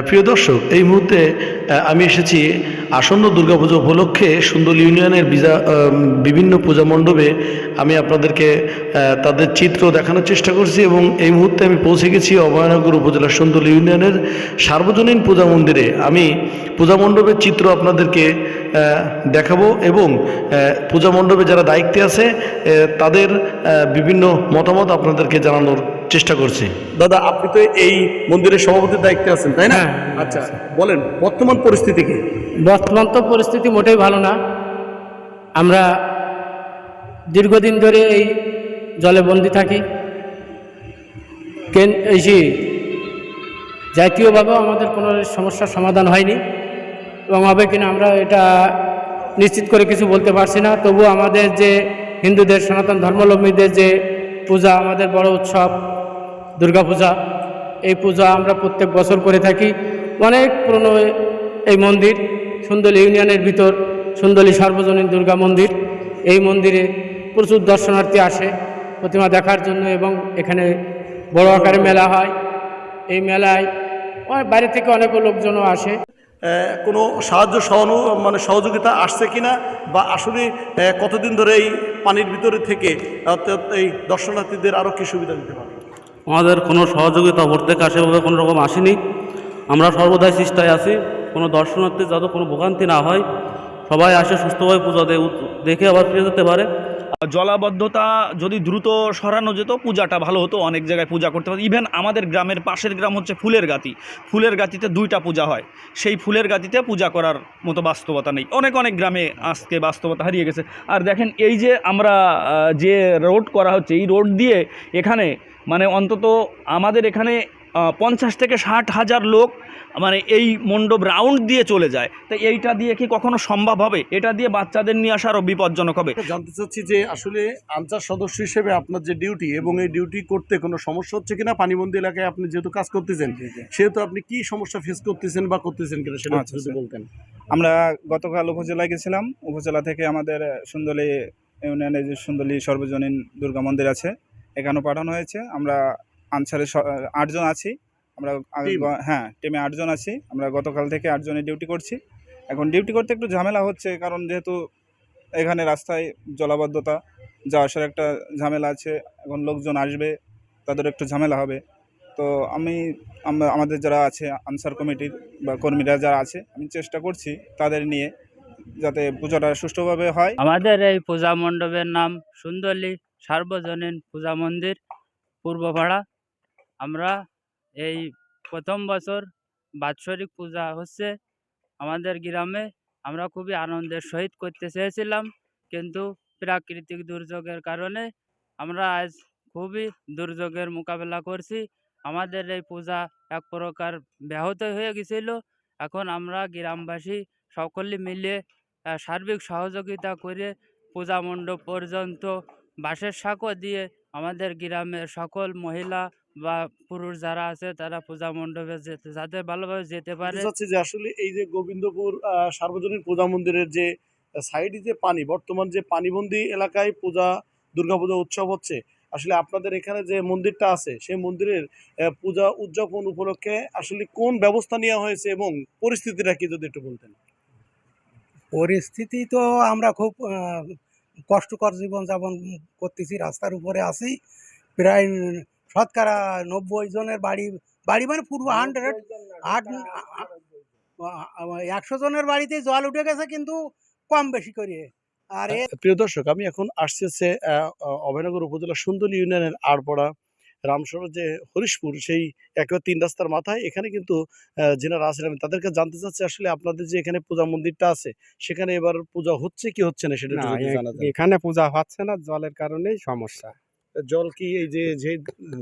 প্রিয় দর্শক, এই মুহূর্তে আমি এসেছি আসন্ন দুর্গাপুজো উপলক্ষে সুন্দর ইউনিয়নের বিভিন্ন পূজা মণ্ডপে। আমি আপনাদেরকে তাদের চিত্র দেখানোর চেষ্টা করছি এবং এই মুহূর্তে আমি পৌঁছে গেছি অভয়নগর উপজেলার সুন্দর ইউনিয়নের সার্বজনীন পূজা মন্দিরে। আমি পূজা মণ্ডপের চিত্র আপনাদেরকে দেখাবো এবং পূজা মণ্ডপে যারা দায়িত্বে আছে তাদের বিভিন্ন মতামত আপনাদেরকে জানানোর চেষ্টা করছি। দাদা, আপনি তো এই মন্দিরের সভাপতির দায়িত্বে আছেন, তাই না? আচ্ছা, বলেন বর্তমান পরিস্থিতি কি? বর্তমান তো পরিস্থিতি মোটেই ভালো না। আমরা দীর্ঘদিন ধরে এই জলে বন্দি থাকি। জাতীয়ভাবেও আমাদের কোনো সমস্যার সমাধান হয়নি এবং হবে কিনা আমরা এটা নিশ্চিত করে কিছু বলতে পারছি না। তবুও আমাদের যে হিন্দুদের সনাতন ধর্মাবলম্বীদের যে পূজা, আমাদের বড় উৎসব দুর্গাপূজা, এই পূজা আমরা প্রত্যেক বছর করে থাকি। অনেক পুরনো এই মন্দির, সুন্দরী ইউনিয়নের ভিতর সুন্দরী সার্বজনীন দুর্গা মন্দির। এই মন্দিরে প্রচুর দর্শনার্থী আসে প্রতিমা দেখার জন্য এবং এখানে বড় আকারে মেলা হয়। এই মেলায় বাইরে থেকে অনেক লোকজনও আসে। কোনো সাহায্য সহযোগিতা আসছে কিনা, বা আসলে কতদিন ধরে এই পানির ভিতরে থেকে এই দর্শনার্থীদের আরও কি সুবিধা দিতে পারে? আমাদের কোনো সহযোগিতা ভোট থেকে সেভাবে কোনো রকম আসেনি। আমরা সর্বদাই চেষ্টায় আছি কোনো দর্শনার্থী যাতে কোনো ভোগান্তি না হয়, সবাই আসে সুস্থভাবে পূজা দেখে আবার ফিরে যেতে পারে। জলাবদ্ধতা যদি দ্রুত সরানো যেত, পূজাটা ভালো হতো, অনেক জায়গায় পূজা করতে পারে। ইভেন আমাদের গ্রামের পাশের গ্রাম হচ্ছে ফুলের গাতি, ফুলের গাতিতে 2টা পূজা হয়, সেই ফুলের গাতিতে পূজা করার মতো বাস্তবতা নেই। অনেক গ্রামে আজকে বাস্তবতা হারিয়ে গেছে। আর দেখেন এই যে আমরা যে রোড করা হচ্ছে, এই রোড দিয়ে এখানে মানে অন্তত আমাদের এখানে 50 থেকে 60 হাজার লোক মানে এই মণ্ডপ রাউন্ড দিয়ে চলে যায়। তো এইটা দিয়ে কি কখনো সম্ভব হবে? এটা দিয়ে বাচ্চাদের নিয়ে আসা আরও বিপজ্জনক হবে। জানতে চাচ্ছি যে আসলে আনসার সদস্য হিসেবে আপনার যে ডিউটি, এবং এই ডিউটি করতে কোনো সমস্যা হচ্ছে কিনা, পানিবন্দী এলাকায় আপনি যেহেতু কাজ করতেছেন, সেহেতু আপনি কি সমস্যা ফেস করতেছেন বা করতেছেন কিনা সেটা যদি বলতেন। আমরা গতকাল উপজেলায় গেছিলাম। উপজেলা থেকে আমাদের সুন্দরী ইউনিয়নে যে সুন্দরী সর্বজনীন দুর্গা মন্দির আছে, এখানেও পাঠানো হয়েছে। আমরা আনসারে 8 জন আছি। আমরা হ্যাঁ, টিমে 8 জন আছি। আমরা গতকাল থেকে 8 জনের ডিউটি করছি। এখন ডিউটি করতে একটু ঝামেলা হচ্ছে, কারণ যেহেতু এখানে রাস্তায় জলাবদ্ধতা, যাওয়া আসার একটা ঝামেলা আছে। এখন লোকজন আসবে, তাদের একটু ঝামেলা হবে। তো আমাদের যারা আছে আনসার কমিটির বা কর্মীরা যারা আছে, আমি চেষ্টা করছি তাদের নিয়ে যাতে পূজাটা সুষ্ঠুভাবে হয়। আমাদের এই পূজা মণ্ডপের নাম সুন্দরী সার্বজনীন পূজা মন্দির পূর্বপাড়া। আমরা এই প্রথম বছর বাৎসরিক পূজা হচ্ছে আমাদের গ্রামে। আমরা খুবই আনন্দের সহিত করতে চেয়েছিলাম, কিন্তু প্রাকৃতিক দুর্যোগের কারণে আমরা আজ খুবই দুর্যোগের মোকাবেলা করছি। আমাদের এই পূজা এক প্রকার ব্যাহত হয়ে গেছিল। এখন আমরা গ্রামবাসী সকলে মিলে সার্বিক সহযোগিতা করে পূজা মণ্ডপ পর্যন্ত বাঁশের সাঁকো দিয়ে আমাদের গ্রামের সকল মহিলা বা পুরুষ যারা আছে তারা পূজা মণ্ডপে যাতে ভালোভাবে যেতে পারে। যে আসলে এই যে গোবিন্দপুর সার্বজনীন পূজা মন্দিরের যে সাইডে যে পানি, বর্তমান যে পানিবন্দী এলাকায় দুর্গাপূজা উৎসব হচ্ছে, আসলে আপনাদের এখানে যে মন্দিরটা আছে সেই মন্দিরের পূজা উদযাপন উপলক্ষে আসলে কোন ব্যবস্থা নেওয়া হয়েছে এবং পরিস্থিতিটা কি যদি একটু বলতেন। পরিস্থিতি তো আমরা খুব কষ্টকর জীবনযাপন করতেছি, রাস্তার উপরে আছি। প্রায় শতকরা 90 জনের বাড়ি মানে পুরো 100 জনের বাড়িতে জল উঠে গেছে, কিন্তু কম বেশি করে। আর প্রিয় দর্শক, আমি এখন আসছি হচ্ছে অভয়নগর উপজেলা সুন্দরী ইউনিয়নের আড়পাড়া রামসর যে হরিশপুর, সেই একেবারে 3 রাস্তার মাথায়। এখানে কিন্তু যেনারা আছেন আমি তাদেরকে জানতে চাচ্ছি আসলে আপনাদের যে এখানে পূজা মন্দিরটা আছে সেখানে এবার পূজা হচ্ছে কি হচ্ছে না সেটা যদি জানা যায়। এখানে পূজা হচ্ছে না, জলের কারণেই সমস্যা। জল কি এই যে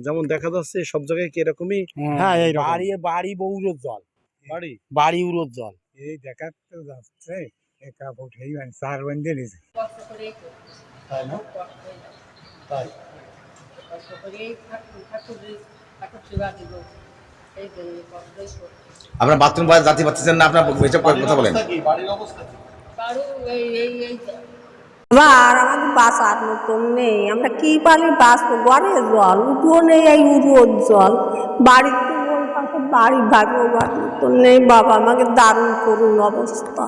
যেমন দেখা যাচ্ছে সব জায়গায় কি এরকমই? হ্যাঁ, এই বাড়ি বউরোর জল, বাড়ি উড়োর জল এই দেখা যাচ্ছে। আপনার বাথরুম যাতে পাচ্ছেন না, আপনার কথা বলেন। আর আমাদের বাঁচার মতন নেই, আমরা কি পারি বাঁচবো? ঘরে জল, উঠুও নেই, এই উড়োর জল। বাড়িতে ওই পাশে বাড়ি ভাগবার মতো নেই বাবা, আমাকে দারুণ করুন অবস্থা।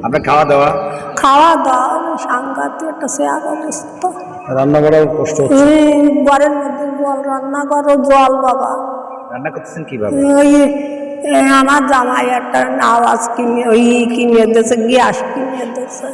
আপনার খাওয়া দাওয়া? খাওয়া দাওয়া সাংঘাতিক একটা শেয়ার অবস্থা। রান্না করাও কষ্ট হচ্ছে। ঘরের মধ্যে জল, রান্না করো জল বাবা। রান্না করতেছেন কিভাবে? ওই আমার জামাই একটা আওয়াজ কিনে, ওই কিনে দিয়েছে, গ্যাস কিনে দিয়েছে।